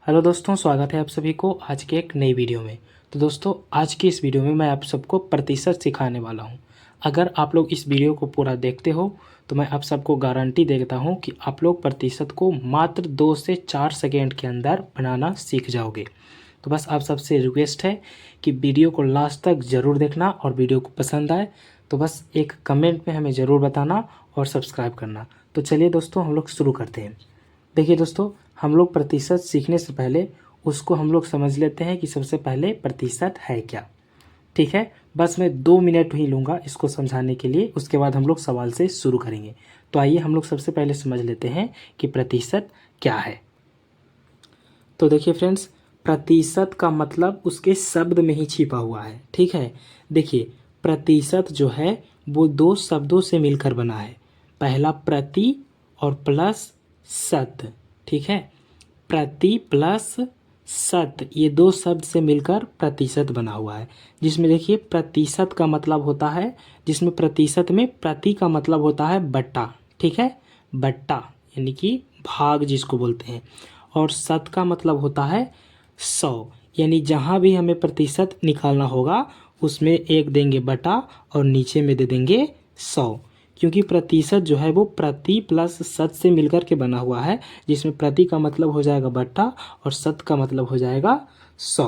Hello दोस्तों, स्वागत है आप सभी को आज के एक नई वीडियो में। तो दोस्तों, आज की इस वीडियो में मैं आप सबको प्रतिशत सिखाने वाला हूं। अगर आप लोग इस वीडियो को पूरा देखते हो तो मैं आप सबको गारंटी देता हूं कि आप लोग प्रतिशत को मात्र 2 से 4 सेकेंड के अंदर बनाना सीख जाओगे। तो बस आप सबसे रिक्वेस्ट है कि वीडियो को लास्ट तक ज़रूर देखना और वीडियो को पसंद आए तो बस एक कमेंट में हमें ज़रूर बताना और सब्सक्राइब करना। तो चलिए दोस्तों, हम लोग शुरू करते हैं। देखिए दोस्तों, हम लोग प्रतिशत सीखने से पहले उसको हम लोग समझ लेते हैं कि सबसे पहले प्रतिशत है क्या। ठीक है, बस मैं 2 मिनट ही लूँगा इसको समझाने के लिए, उसके बाद हम लोग सवाल से शुरू करेंगे। तो आइए हम लोग सबसे पहले समझ लेते हैं कि प्रतिशत क्या है। तो देखिए फ्रेंड्स, प्रतिशत का मतलब उसके शब्द में ही छिपा हुआ है। ठीक है, देखिए प्रतिशत जो है वो 2 शब्दों से मिलकर बना है। पहला प्रति और प्लस शत। ठीक है, प्रति प्लस शत, ये 2 शब्द से मिलकर प्रतिशत बना हुआ है। जिसमें देखिए प्रतिशत का मतलब होता है, जिसमें प्रतिशत में प्रति का मतलब होता है बट्टा। ठीक है, बट्टा यानी कि भाग जिसको बोलते हैं। और शत का मतलब होता है 100, यानी जहाँ भी हमें प्रतिशत निकालना होगा उसमें 1 देंगे बटा और नीचे में दे देंगे 100, क्योंकि प्रतिशत जो है वो प्रति प्लस शत से मिलकर के बना हुआ है, जिसमें प्रति का मतलब हो जाएगा बट्टा और शत का मतलब हो जाएगा 100।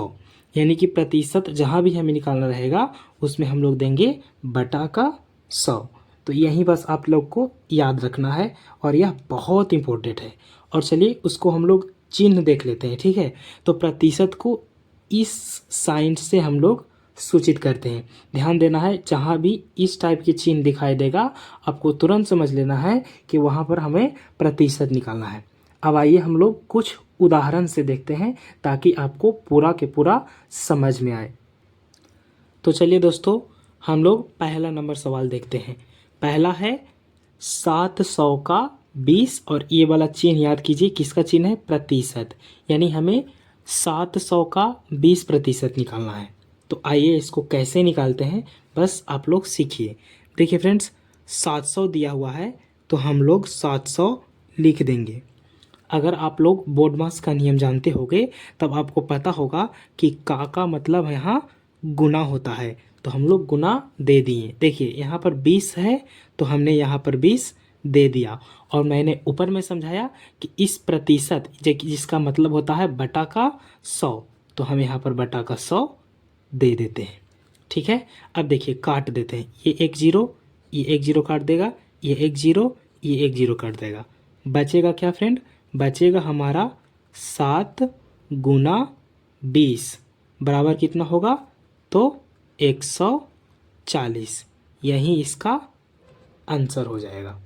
यानी कि प्रतिशत जहाँ भी हमें निकालना रहेगा उसमें हम लोग देंगे बटा का 100। तो यही बस आप लोग को याद रखना है और यह बहुत इम्पोर्टेंट है। और चलिए उसको हम लोग चिन्ह देख लेते हैं। ठीक है, तो प्रतिशत को इस साइन से हम लोग सूचित करते हैं। ध्यान देना है, जहाँ भी इस टाइप के चिन्ह दिखाई देगा आपको तुरंत समझ लेना है कि वहाँ पर हमें प्रतिशत निकालना है। अब आइए हम लोग कुछ उदाहरण से देखते हैं ताकि आपको पूरा के पूरा समझ में आए। तो चलिए दोस्तों, हम लोग पहला नंबर सवाल देखते हैं। पहला है 700 का 20, और ये वाला चिन्ह याद कीजिए किसका चिन्ह है, प्रतिशत। यानी हमें 700 का 20% निकालना है। तो आइए इसको कैसे निकालते हैं बस आप लोग सीखिए। देखिए फ्रेंड्स, 700 दिया हुआ है तो हम लोग 700 लिख देंगे। अगर आप लोग बोर्ड मास का नियम जानते होंगे तब आपको पता होगा कि का मतलब यहाँ गुना होता है, तो हम लोग गुना दे दिए। देखिए यहाँ पर 20 है तो हमने यहाँ पर 20 दे दिया, और मैंने ऊपर में समझाया कि इस प्रतिशत जिसका मतलब होता है बटा का 100, तो हम यहाँ पर बटा का 100 दे देते हैं। ठीक है, अब देखिए काट देते हैं। ये 1 0, ये 1 0 काट देगा, ये 1 0, ये 1 0 काट देगा। बचेगा क्या फ्रेंड, बचेगा हमारा 7 गुना 20 बराबर कितना होगा, तो 140। यही इसका आंसर हो जाएगा।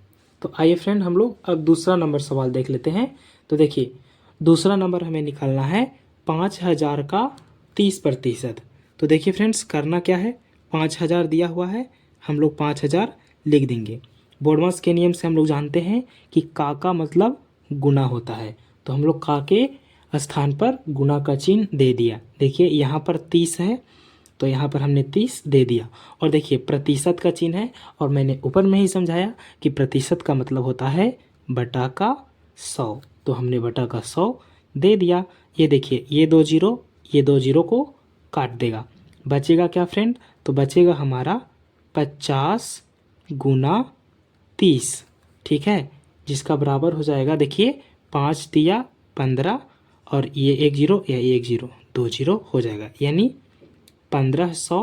तो आइए फ्रेंड हम लोग अब दूसरा नंबर सवाल देख लेते हैं। तो देखिए दूसरा नंबर हमें निकालना है 5000 का 30%। तो देखिए फ्रेंड्स, करना क्या है, 5000 दिया हुआ है, हम लोग 5000 लिख देंगे। बोर्ड मास के नियम से हम लोग जानते हैं कि का मतलब गुना होता है, तो हम लोग का के स्थान पर गुना का चिन्ह दे दिया। देखिए यहाँ पर 30 है तो यहाँ पर हमने 30 दे दिया। और देखिए प्रतिशत का चिन्ह है, और मैंने ऊपर में ही समझाया कि प्रतिशत का मतलब होता है बटा का 100, तो हमने बटा का 100 दे दिया। ये देखिए ये 2 0, ये 2 0 को काट देगा। बचेगा क्या फ्रेंड, तो बचेगा हमारा 50 गुना 30। ठीक है, जिसका बराबर हो जाएगा, देखिए 5 दिया 15, और ये 1 0 या 1 0 2 0 हो जाएगा, यानी 1500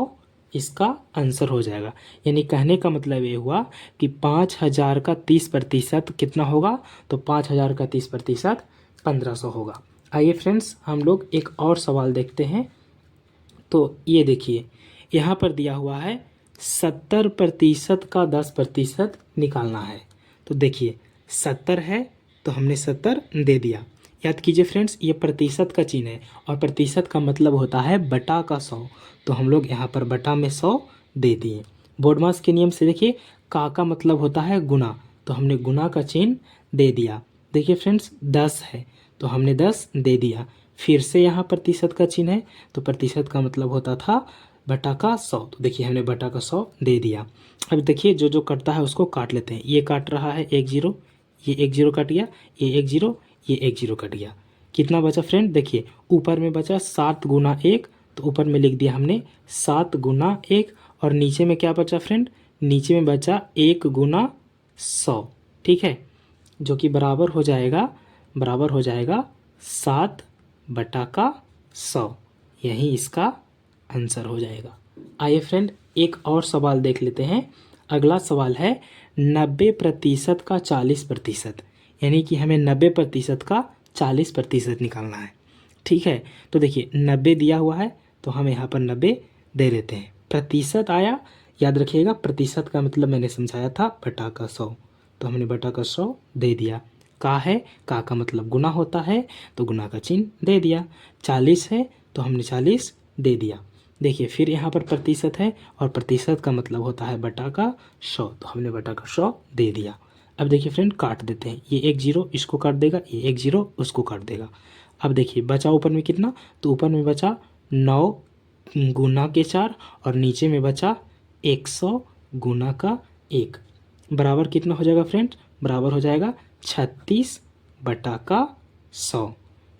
इसका आंसर हो जाएगा। यानी कहने का मतलब ये हुआ कि 5000 का 30% कितना होगा, तो 5000 का 30% 1500 होगा। आइए फ्रेंड्स हम लोग एक और सवाल देखते हैं। तो ये देखिए यहाँ पर दिया हुआ है 70% का 10% निकालना है। तो देखिए 70 है तो हमने 70 दे दिया। याद कीजिए फ्रेंड्स, ये प्रतिशत का चिन्ह है और प्रतिशत का मतलब होता है बटा का 100, तो हम लोग यहाँ पर बटा में 100 दे दिए। बोर्ड मास के नियम से देखिए का मतलब होता है गुना, तो हमने गुना का चिन्ह दे दिया। देखिए फ्रेंड्स 10 है तो हमने 10 दे दिया। फिर से यहाँ प्रतिशत का चिन्ह है, तो प्रतिशत का मतलब होता था बटा का 100, तो देखिए हमने बटा का 100 दे दिया। अब देखिए जो जो कटता है उसको काट लेते हैं। ये काट रहा है 1 0, ये 1 0 कट गया, ये 1 0, ये 1 0 कट गया। कितना बचा फ्रेंड, देखिए ऊपर में बचा 7 गुना 1, तो ऊपर में लिख दिया हमने 7 गुना 1, और नीचे में क्या बचा फ्रेंड, नीचे में बचा 1 गुना 100, ठीक है, जो कि बराबर हो जाएगा 7 बटा का 100, यही इसका आंसर हो जाएगा। आइए फ्रेंड एक और सवाल देख लेते हैं। अगला सवाल है 90% का 40%, यानी कि हमें 90% का 40% निकालना है, ठीक है। तो देखिए 90 दिया हुआ है तो हम यहाँ पर 90 दे देते हैं, प्रतिशत आया, याद रखिएगा प्रतिशत का मतलब मैंने समझाया था बटा का 100, तो हमने बटा का 100 दे दिया। का है, का मतलब गुना होता है, तो गुना का चिन्ह दे दिया। 40 है तो हमने 40 दे दिया। देखिए फिर यहाँ पर प्रतिशत है और प्रतिशत का मतलब होता है बटा का 100, तो हमने बटा का 100 दे दिया। अब देखिए फ्रेंड काट देते हैं, ये 1 0 इसको काट देगा, ये 1 0 उसको काट देगा। अब देखिए बचा ऊपर में कितना, तो ऊपर में बचा 9 गुना के 4 और नीचे में बचा 100 गुना का 1, बराबर कितना हो जाएगा फ्रेंड, बराबर हो जाएगा 36 बटा का 100,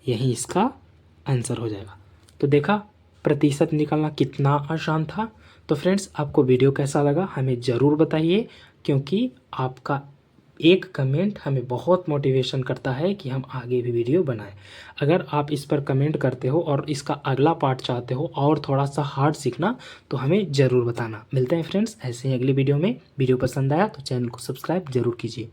यही इसका आंसर हो जाएगा। तो देखा प्रतिशत निकालना कितना आसान था। तो फ्रेंड्स आपको वीडियो कैसा लगा हमें ज़रूर बताइए, क्योंकि आपका एक कमेंट हमें बहुत मोटिवेशन करता है कि हम आगे भी वीडियो बनाएं। अगर आप इस पर कमेंट करते हो और इसका अगला पार्ट चाहते हो और थोड़ा सा हार्ड सीखना, तो हमें ज़रूर बताना। मिलते हैं फ्रेंड्स ऐसे ही अगली वीडियो में। वीडियो पसंद आया तो चैनल को सब्सक्राइब ज़रूर कीजिए।